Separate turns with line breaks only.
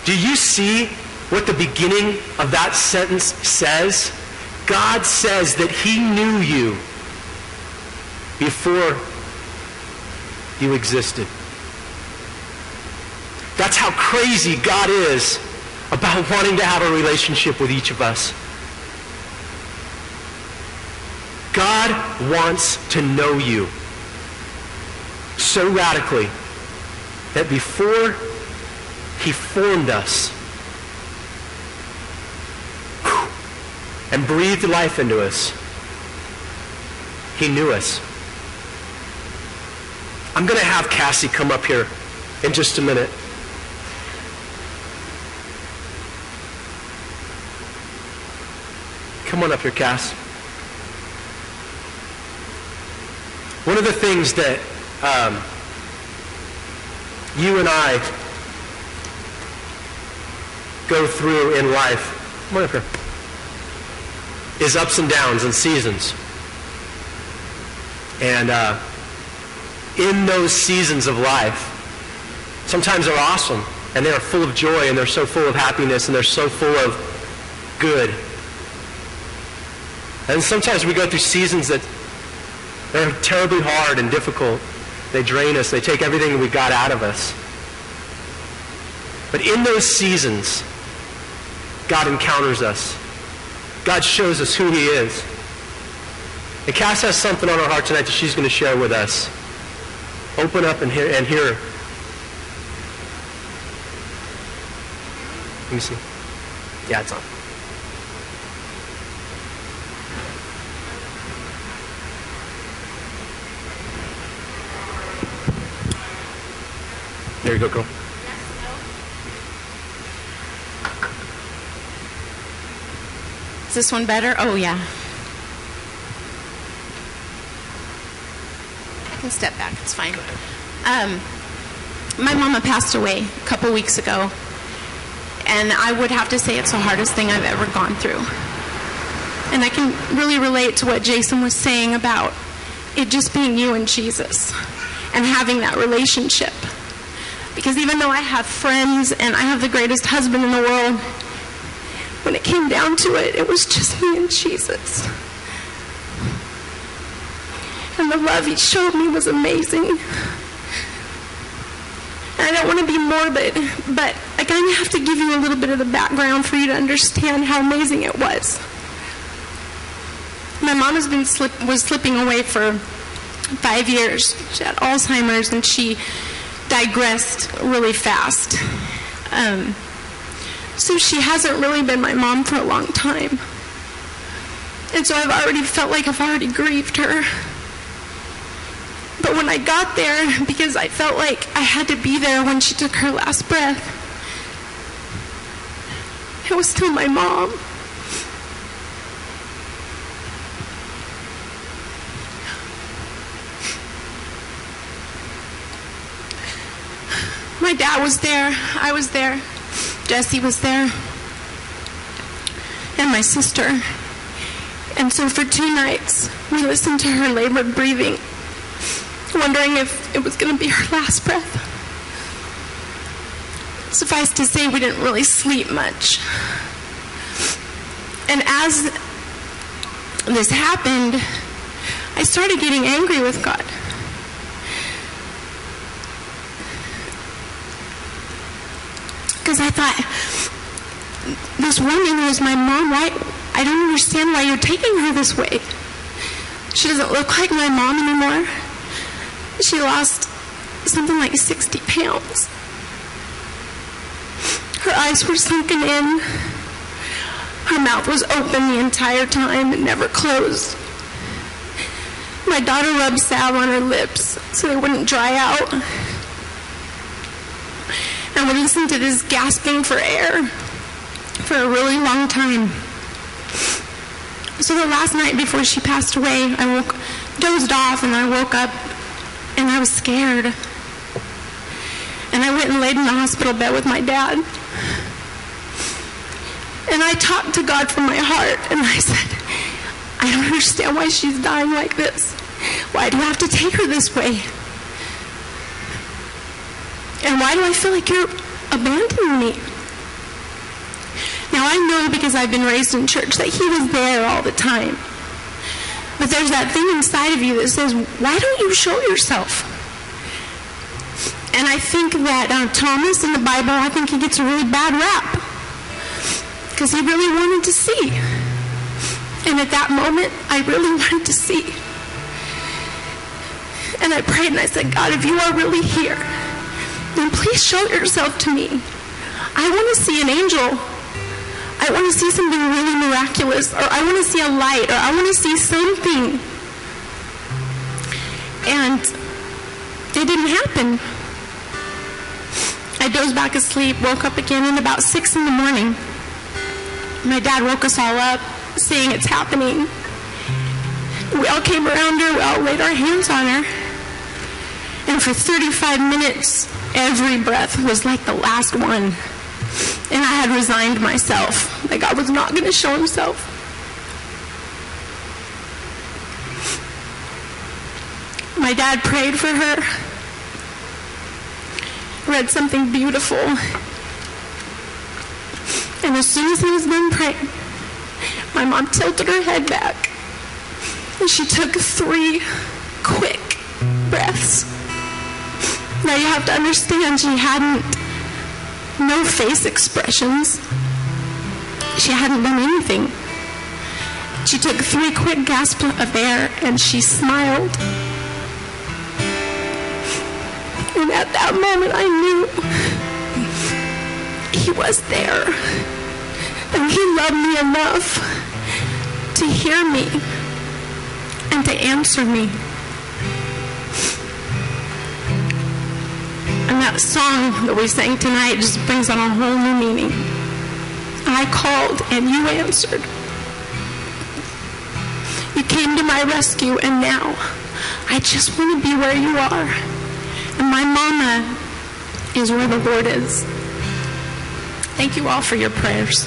Do you see what the beginning of that sentence says? God says that he knew you before you existed. That's how crazy God is about wanting to have a relationship with each of us. God wants to know you so radically that before he formed us and breathed life into us, he knew us. I'm going to have Cassie come up here in just a minute. Come on up here, Cass. One of the things that you and I go through in life, come on up here, is ups and downs and seasons. And in those seasons of life, sometimes they're awesome, and they're full of joy, and they're so full of happiness, and they're so full of good. And sometimes we go through seasons that they're terribly hard and difficult. They drain us. They take everything we got out of us. But in those seasons, God encounters us. God shows us who he is. And Cass has something on her heart tonight that she's going to share with us. Open up and hear. Let me see. Yeah, it's on. There you go, girl.
Is this one better? Oh, yeah. I can step back. It's fine. My mama passed away a couple weeks ago, and I would have to say it's the hardest thing I've ever gone through. And I can really relate to what Jason was saying about it just being you and Jesus and having that relationship. Because even though I have friends and I have the greatest husband in the world, when it came down to it, it was just me and Jesus. And the love he showed me was amazing. And I don't want to be morbid, but I kind of have to give you a little bit of the background for you to understand how amazing it was. My mom was slipping away for 5 years. She had Alzheimer's, and she digressed really fast. So she hasn't really been my mom for a long time. And so I've already felt like I've already grieved her. But when I got there, because I felt like I had to be there when she took her last breath, it was still my mom. My dad was there, I was there, Jesse was there, and my sister. And so for 2 nights, we listened to her labored breathing, wondering if it was going to be her last breath. Suffice to say, we didn't really sleep much. And as this happened, I started getting angry with God. Because I thought, this woman who is my mom, why? I don't understand why you're taking her this way. She doesn't look like my mom anymore. She lost something like 60 pounds. Her eyes were sunken in. Her mouth was open the entire time and never closed. My daughter rubbed salve on her lips so they wouldn't dry out. And we listened to this gasping for air for a really long time. So the last night before she passed away, I dozed off, and I woke up, and I was scared. And I went and laid in the hospital bed with my dad. And I talked to God from my heart, and I said, I don't understand why she's dying like this. Why do you have to take her this way? And why do I feel like you're abandoning me? Now I know because I've been raised in church that he was there all the time. But there's that thing inside of you that says, why don't you show yourself? And I think that Thomas in the Bible, I think he gets a really bad rap. Because he really wanted to see. And at that moment, I really wanted to see. And I prayed and I said, God, if you are really here, then please show yourself to me. I want to see an angel. I want to see something really miraculous. Or I want to see a light. Or I want to see something. And it didn't happen. I dozed back asleep, woke up again, and about 6 in the morning, my dad woke us all up, saying it's happening. We all came around her, we all laid our hands on her, and for 35 minutes, every breath was like the last one. And I had resigned myself that God was not going to show himself. My dad prayed for her, read something beautiful, and as soon as he was done praying, my mom tilted her head back and she took 3 quick breaths. Now you have to understand, she hadn't, no face expressions. She hadn't done anything. She took 3 quick gasps of air and she smiled. And at that moment I knew he was there. And he loved me enough to hear me and to answer me. And that song that we sang tonight just brings on a whole new meaning. I called and you answered. You came to my rescue, and now I just want to be where you are. And my mama is where the Lord is. Thank you all for your prayers.